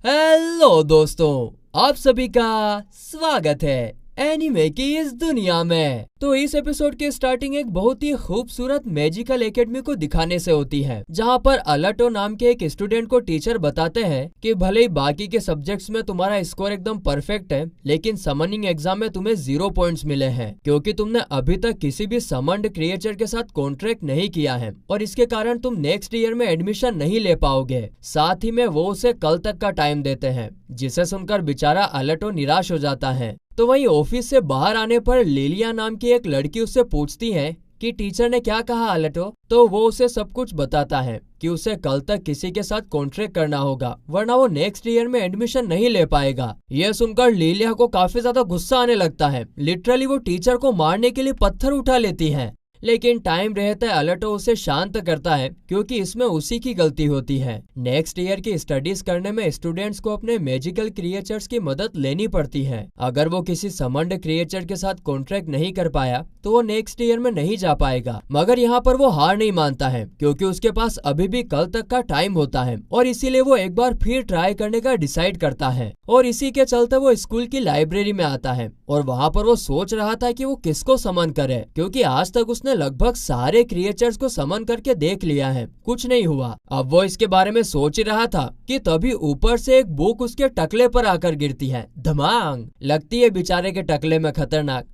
Hello दोस्तों, आप सभी का स्वागत है एनीमे की इस दुनिया में। तो इस एपिसोड के स्टार्टिंग एक बहुत ही खूबसूरत मैजिकल एकेडमी को दिखाने से होती है, जहां पर अलर्टो नाम के एक स्टूडेंट को टीचर बताते हैं कि भले ही बाकी के सब्जेक्ट्स में तुम्हारा स्कोर एकदम परफेक्ट है, लेकिन समनिंग एग्जाम में तुम्हें 0 पॉइंट्स मिले हैं क्योंकि तुमने अभी तक किसी भी समन्ड क्रिएचर के साथ कॉन्ट्रैक्ट नहीं किया है और इसके कारण तुम नेक्स्ट ईयर में एडमिशन नहीं ले पाओगे। साथ ही में वो उसे कल तक का टाइम देते हैं, जिसे सुनकर बेचारा अलर्टो निराश हो जाता है। तो वहीं ऑफिस से बाहर आने पर लिलिया नाम की एक लड़की उससे पूछती है कि टीचर ने क्या कहा अलर्टो। तो वो उसे सब कुछ बताता है कि उसे कल तक किसी के साथ कॉन्ट्रैक्ट करना होगा, वरना वो नेक्स्ट ईयर में एडमिशन नहीं ले पाएगा। यह सुनकर लिलिया को काफी ज्यादा गुस्सा आने लगता है। लिटरली वो टीचर को मारने के लिए पत्थर उठा लेती है, लेकिन टाइम रहते अलर्टो उसे शांत करता है क्योंकि इसमें उसी की गलती होती है। नेक्स्ट ईयर की स्टडीज करने में स्टूडेंट्स को अपने मैजिकल क्रिएचर्स की मदद लेनी पड़ती है। अगर वो किसी समन्ड क्रिएचर के साथ कॉन्ट्रैक्ट नहीं कर पाया तो वो नेक्स्ट ईयर में नहीं जा पाएगा। मगर यहाँ पर वो हार नहीं मानता है क्योंकि उसके पास अभी भी कल तक का टाइम होता है और इसीलिए वो एक बार फिर ट्राई करने का डिसाइड करता है। और इसी के चलते वो स्कूल की लाइब्रेरी में आता है और वहाँ पर वो सोच रहा था कि वो किसको समन करे, क्योंकि आज तक उसने लगभग सारे क्रिएचर्स को समन करके देख लिया है, कुछ नहीं हुआ। अब वो इसके बारे में सोच ही रहा था कि तभी ऊपर से एक बुक उसके टकले पर आकर गिरती है। धमांग लगती है बेचारे के टकले में खतरनाक।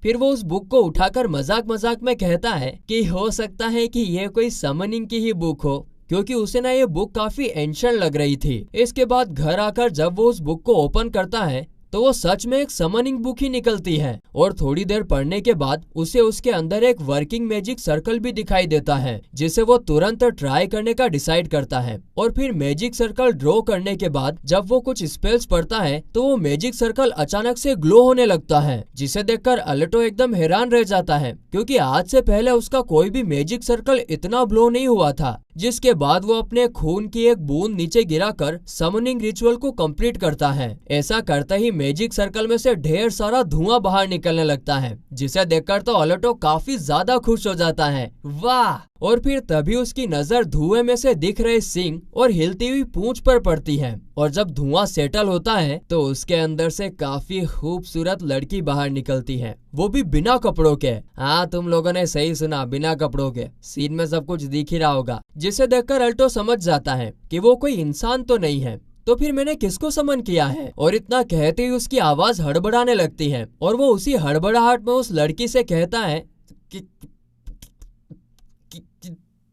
फिर वो उस बुक को उठाकर मजाक मजाक में कहता है कि हो सकता है कि ये कोई समनिंग की ही बुक हो, क्योंकि उसे ना ये बुक काफी एंशिएंट लग रही थी। इसके बाद घर आकर जब वो उस बुक को ओपन करता है तो वो सच में एक समनिंग बुक ही निकलती है और थोड़ी देर पढ़ने के बाद उसे उसके अंदर एक वर्किंग मैजिक सर्कल भी दिखाई देता है, जिसे वो तुरंत ट्राई करने का डिसाइड करता है। और फिर मैजिक सर्कल ड्रॉ करने के बाद जब वो कुछ स्पेल्स पढ़ता है तो वो मैजिक सर्कल अचानक से ग्लो होने लगता है, जिसे देखकर अलर्टो एकदम हैरान रह जाता है क्योंकि आज से पहले उसका कोई भी मैजिक सर्कल इतना ग्लो नहीं हुआ था। जिसके बाद वो अपने खून की एक बूंद नीचे गिराकर समनिंग रिचुअल को कंप्लीट करता है। ऐसा करते ही मैजिक सर्कल में से ढेर सारा धुआं बाहर निकलने लगता है, जिसे देखकर तो अलर्टो काफी ज्यादा खुश हो जाता है। वाह! और फिर तभी उसकी नजर धुएं में से दिख रहे सिंग और हिलती हुई पूंछ पर पड़ती है और जब धुआं सेटल होता है तो उसके अंदर से काफी खूबसूरत लड़की बाहर निकलती है, वो भी बिना कपड़ों के। हाँ, तुम लोगों ने सही सुना, बिना कपड़ों के। सीन में सब कुछ दिख ही रहा होगा, जिसे देखकर अल्टो समझ जाता है कि वो कोई इंसान तो नहीं है। तो फिर मैंने किसको समन किया है? और इतना कहते ही उसकी आवाज हड़बड़ाने लगती है और वो उसी हड़बड़ाहट में उस लड़की से कहता है कि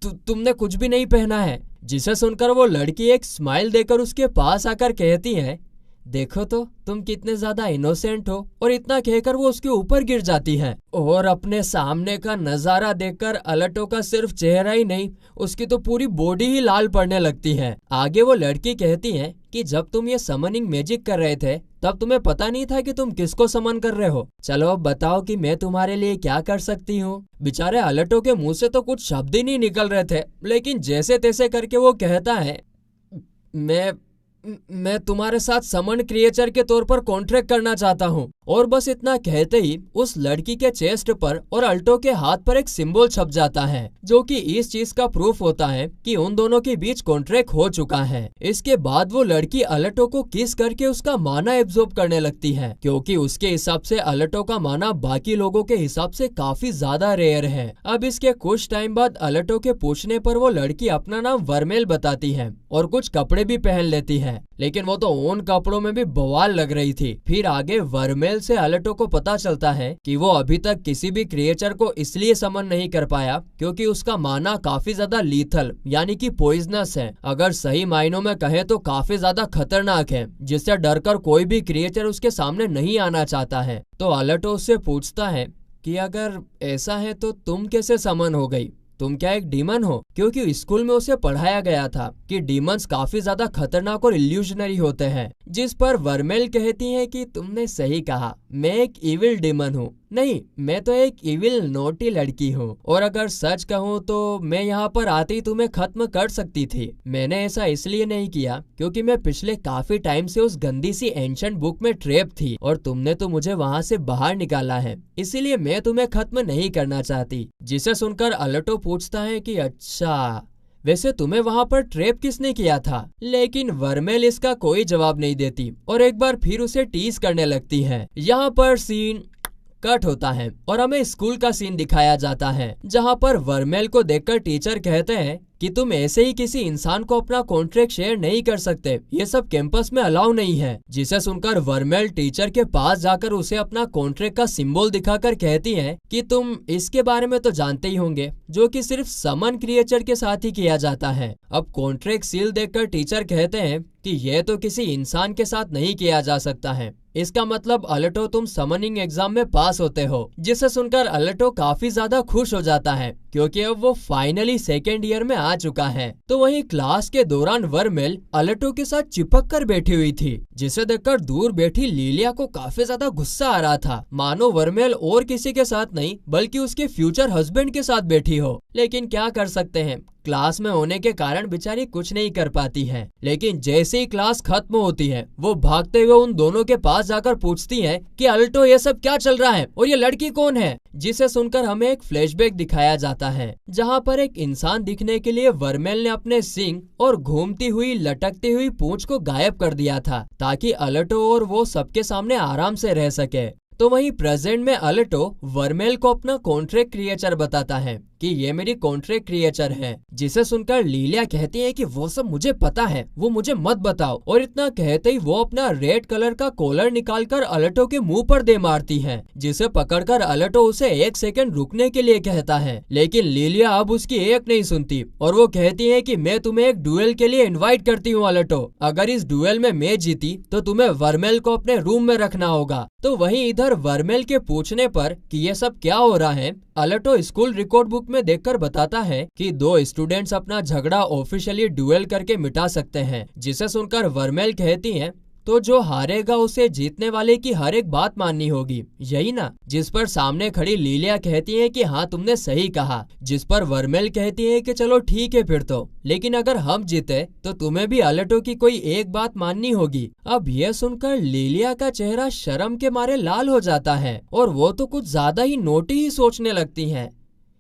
तुमने कुछ भी नहीं पहना है। जिसे सुनकर वो लड़की एक स्माइल देकर उसके पास आकर कहती है, देखो तो तुम कितने ज्यादा इनोसेंट हो। और इतना कहकर वो उसके ऊपर गिर जाती है और अपने सामने का नजारा देखकर अलर्टो का सिर्फ चेहरा ही नहीं, उसकी तो पूरी बॉडी ही लाल पड़ने लगती है। आगे वो लड़की कहती है कि जब तुम ये समनिंग मैजिक कर रहे थे तब तुम्हें पता नहीं था कि तुम किसको समन कर रहे हो। चलो अब बताओ कि मैं तुम्हारे लिए क्या कर सकती हूँ। बेचारे अलर्टो के मुंह से तो कुछ शब्द ही नहीं निकल रहे थे, लेकिन जैसे तैसे करके वो कहता है, मैं तुम्हारे साथ समन क्रिएचर के तौर पर कॉन्ट्रैक्ट करना चाहता हूँ। और बस इतना कहते ही उस लड़की के चेस्ट पर और अल्टो के हाथ पर एक सिंबल छप जाता है, जो कि इस चीज का प्रूफ होता है कि उन दोनों के बीच कॉन्ट्रैक्ट हो चुका है। इसके बाद वो लड़की अलर्टो को किस करके उसका माना एब्जॉर्ब करने लगती है, क्योंकि उसके हिसाब से अलर्टो का माना बाकी लोगों के हिसाब से काफी ज्यादा रेयर है। अब इसके कुछ टाइम बाद अलर्टो के पूछने पर वो लड़की अपना नाम वर्मेल बताती है और कुछ कपड़े भी पहन लेती है, लेकिन वो तो उन कपड़ों में भी बवाल लग रही थी। फिर आगे वर्मेल से अलर्टो को पता चलता है कि वो अभी तक किसी भी क्रिएचर को इसलिए समन नहीं कर पाया क्योंकि उसका माना काफी ज्यादा लीथल यानी कि पॉइजनस है। अगर सही मायनों में कहे तो काफी ज्यादा खतरनाक है, जिससे डरकर कोई भी क्रिएचर उसके सामने नहीं आना चाहता है। तो अलर्टो उससे पूछता है कि अगर ऐसा है तो तुम कैसे समन हो गई? तुम क्या एक डीमन हो? क्योंकि स्कूल में उसे पढ़ाया गया था कि डीमंस काफी ज्यादा खतरनाक और इल्यूजनरी होते हैं। जिस पर वर्मेल कहती है कि तुमने सही कहा, मैं एक इविल डीमन हूँ। नहीं, मैं तो एक इविल नोटी लड़की हूँ, और अगर सच कहूँ तो मैं यहाँ पर आते ही तुम्हें खत्म कर सकती थी। मैंने ऐसा इसलिए नहीं किया क्योंकि मैं पिछले काफी टाइम से उस गंदी सी एंशिएंट बुक में ट्रैप थी और तुमने तो मुझे वहाँ से बाहर निकाला है, इसीलिए मैं तुम्हें खत्म नहीं करना चाहती। जिसे सुनकर अलर्टो पूछता है कि अच्छा, वैसे तुम्हें वहाँ पर ट्रैप किसने किया था? लेकिन वर्मेल इसका कोई जवाब नहीं देती और एक बार फिर उसे टीज करने लगती है। यहाँ पर सीन कट होता है और हमें स्कूल का सीन दिखाया जाता है, जहाँ पर वर्मेल को देखकर टीचर कहते हैं कि तुम ऐसे ही किसी इंसान को अपना कॉन्ट्रैक्ट शेयर नहीं कर सकते, ये सब कैंपस में अलाउ नहीं है। जिसे सुनकर वर्मेल टीचर के पास जाकर उसे अपना कॉन्ट्रैक्ट का सिंबल दिखाकर कहती है कि तुम इसके बारे में तो जानते ही होंगे, जो कि सिर्फ समन क्रिएचर के साथ ही किया जाता है। अब कॉन्ट्रैक्ट सील देखकर टीचर कहते हैं कि यह तो किसी इंसान के साथ नहीं किया जा सकता है, इसका मतलब अलटो तुम समनिंग एग्जाम में पास होते हो। जिसे सुनकर अलटो काफी ज्यादा खुश हो जाता है क्योंकि अब वो फाइनली सेकेंड ईयर में आ चुका है। तो वहीं क्लास के दौरान वर्मेल अलटो के साथ चिपक कर बैठी हुई थी, जिसे देखकर दूर बैठी लिलिया को काफी ज्यादा गुस्सा आ रहा था, मानो वर्मेल और किसी के साथ नहीं बल्कि उसके फ्यूचर हस्बैंड के साथ बैठी हो। लेकिन क्या कर सकते हैं, क्लास में होने के कारण बेचारी कुछ नहीं कर पाती है। लेकिन जैसे ही क्लास खत्म होती है वो भागते हुए उन दोनों के पास जाकर पूछती है कि अल्टो ये सब क्या चल रहा है और ये लड़की कौन है। जिसे सुनकर हमें एक फ्लैशबैक दिखाया जाता है, जहां पर एक इंसान दिखने के लिए वर्मेल ने अपने सिंग और घूमती हुई लटकती हुई पूंछ को गायब कर दिया था ताकि अल्टो और वो सबके सामने आराम से रह सके। तो वहीं प्रेजेंट में अलटो वर्मेल को अपना कॉन्ट्रैक्ट क्रिएचर बताता है कि ये मेरी कॉन्ट्रैक्ट क्रिएचर है। जिसे सुनकर लिलिया कहती है कि वो सब मुझे पता है, वो मुझे मत बताओ। और इतना कहते ही वो अपना रेड कलर का कॉलर निकालकर अलटो के मुंह पर दे मारती है, जिसे पकड़कर अलटो उसे 1 सेकंड रुकने के लिए कहता है। लेकिन लिलिया अब उसकी एक नहीं सुनती और वो कहती है कि मैं तुम्हें एक डुएल के लिए इन्वाइट करती हूँ अलटो, अगर इस डुएल में मैं जीती तो तुम्हें वर्मेल को अपने रूम में रखना होगा। तो वहीं इधर वर्मेल के पूछने पर कि ये सब क्या हो रहा है, अलटो स्कूल रिकॉर्ड बुक में देखकर बताता है कि 2 स्टूडेंट्स अपना झगड़ा ऑफिशियली डुएल करके मिटा सकते हैं। जिसे सुनकर वर्मेल कहती हैं तो जो हारेगा उसे जीतने वाले की हर एक बात माननी होगी, यही ना। जिस पर सामने खड़ी लिलिया कहती है कि हाँ तुमने सही कहा। जिस पर वर्मेल कहती है कि चलो ठीक है फिर तो, लेकिन अगर हम जीते तो तुम्हें भी अलटो की कोई एक बात माननी होगी। अब यह सुनकर लिलिया का चेहरा शर्म के मारे लाल हो जाता है और वो तो कुछ ज्यादा ही नोटी ही सोचने लगती है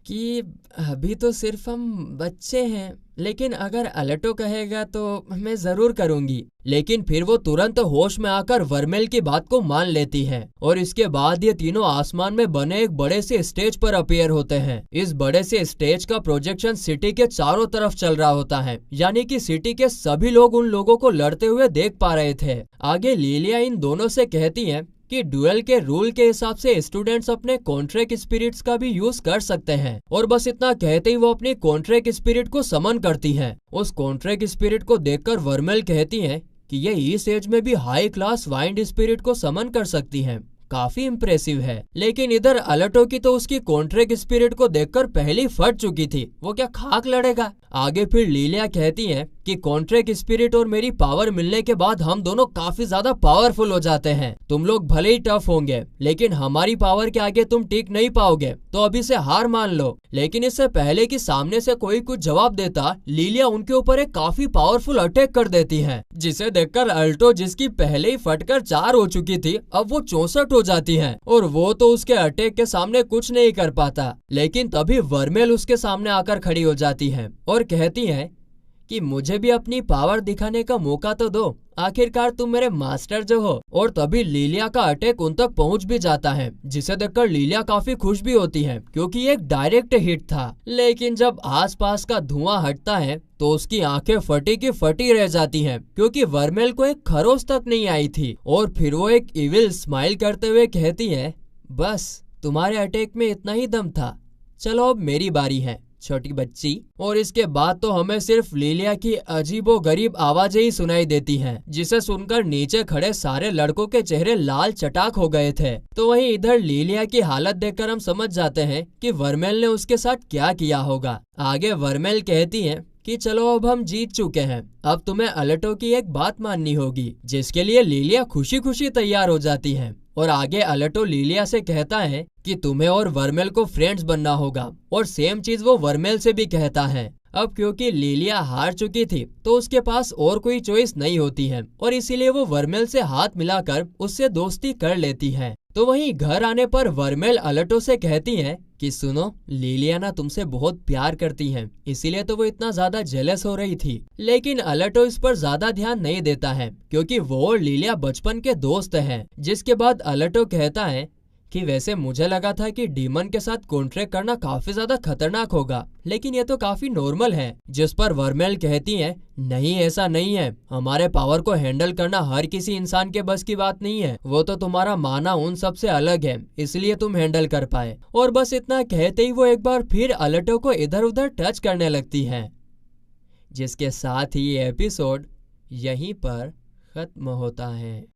कि अभी तो सिर्फ हम बच्चे हैं, लेकिन अगर अलटो कहेगा तो मैं जरूर करूंगी। लेकिन फिर वो तुरंत होश में आकर वर्मेल की बात को मान लेती है और इसके बाद ये तीनों आसमान में बने एक बड़े से स्टेज पर अपीयर होते हैं। इस बड़े से स्टेज का प्रोजेक्शन सिटी के चारों तरफ चल रहा होता है, यानी कि सिटी के सभी लोग उन लोगों को लड़ते हुए देख पा रहे थे। आगे लिलिया इन दोनों से कहती है कि डुएल के रूल के हिसाब से स्टूडेंट्स अपने कॉन्ट्रैक्ट स्पिरिट्स का भी यूज कर सकते हैं। और बस इतना कहते ही वो अपनी कॉन्ट्रैक्ट स्पिरिट को समन करती हैं। उस कॉन्ट्रैक्ट स्पिरिट को देखकर वर्मेल कहती हैं कि ये इस एज में भी हाई क्लास वाइंड स्पिरिट को समन कर सकती हैं, काफी इम्प्रेसिव है। लेकिन इधर अलटो की तो उसकी कॉन्ट्रैक्ट स्पिरिट को देखकर पहले ही फट चुकी थी, वो क्या खाक लड़ेगा। आगे फिर लिलिया कहती है कि कॉन्ट्रैक्ट स्पिरिट और मेरी पावर मिलने के बाद हम दोनों काफी ज्यादा पावरफुल हो जाते हैं। तुम लोग भले ही टफ होंगे लेकिन हमारी पावर के आगे तुम टिक नहीं पाओगे, तो अभी से हार मान लो। लेकिन इससे पहले कि सामने से कोई कुछ जवाब देता, लिलिया उनके ऊपर एक काफी पावरफुल अटैक कर देती है, जिसे देखकर अल्टो, जिसकी पहले ही फटकर 4 हो चुकी थी, अब वो 64 हो जाती है और वो तो उसके अटैक के सामने कुछ नहीं कर पाता। लेकिन तभी वर्मेल उसके सामने आकर खड़ी हो जाती है और कहती है कि मुझे भी अपनी पावर दिखाने का मौका तो दो, आखिरकार तुम मेरे मास्टर जो हो। और तभी लिलिया का अटैक उन तक पहुंच भी जाता है, जिसे देखकर लिलिया काफी खुश भी होती है क्योंकि एक डायरेक्ट हिट था। लेकिन जब आसपास का धुआं हटता है तो उसकी आंखें फटी की फटी रह जाती हैं क्योंकि वर्मेल को एक खरोच तक नहीं आई थी। और फिर वो एक इविल स्माइल करते हुए कहती है, बस तुम्हारे अटैक में इतना ही दम था, चलो अब मेरी बारी है छोटी बच्ची। और इसके बाद तो हमें सिर्फ लिलिया की अजीबो गरीब आवाजें ही सुनाई देती हैं, जिसे सुनकर नीचे खड़े सारे लड़कों के चेहरे लाल चटाक हो गए थे। तो वहीं इधर लिलिया की हालत देखकर हम समझ जाते हैं कि वर्मेल ने उसके साथ क्या किया होगा। आगे वर्मेल कहती है कि चलो अब हम जीत चुके हैं, अब तुम्हें अलटो की एक बात माननी होगी, जिसके लिए लिलिया खुशी खुशी तैयार हो जाती है। और आगे अलटो लिलिया से कहता है कि तुम्हें और वर्मेल को फ्रेंड्स बनना होगा, और सेम चीज वो वर्मेल से भी कहता है। अब क्योंकि लिलिया हार चुकी थी तो उसके पास और कोई चॉइस नहीं होती है और इसीलिए वो वर्मेल से हाथ मिलाकर उससे दोस्ती कर लेती है। तो वहीं घर आने पर वर्मेल अलर्टो से कहती हैं कि सुनो, लिलियाना तुमसे बहुत प्यार करती हैं, इसीलिए तो वो इतना ज्यादा जेलस हो रही थी। लेकिन अलर्टो इस पर ज्यादा ध्यान नहीं देता है क्योंकि वो और लिलिया बचपन के दोस्त हैं। जिसके बाद अलर्टो कहता है कि वैसे मुझे लगा था कि डीमन के साथ कॉन्ट्रैक्ट करना काफी ज्यादा खतरनाक होगा, लेकिन ये तो काफी नॉर्मल है। जिस पर वर्मेल कहती है नहीं, ऐसा नहीं है, हमारे पावर को हैंडल करना हर किसी इंसान के बस की बात नहीं है, वो तो तुम्हारा माना उन सबसे अलग है, इसलिए तुम हैंडल कर पाए। और बस इतना कहते ही वो एक बार फिर अलर्टो को इधर उधर टच करने लगती है। जिसके साथ ही ये एपिसोड यहीं पर खत्म होता है।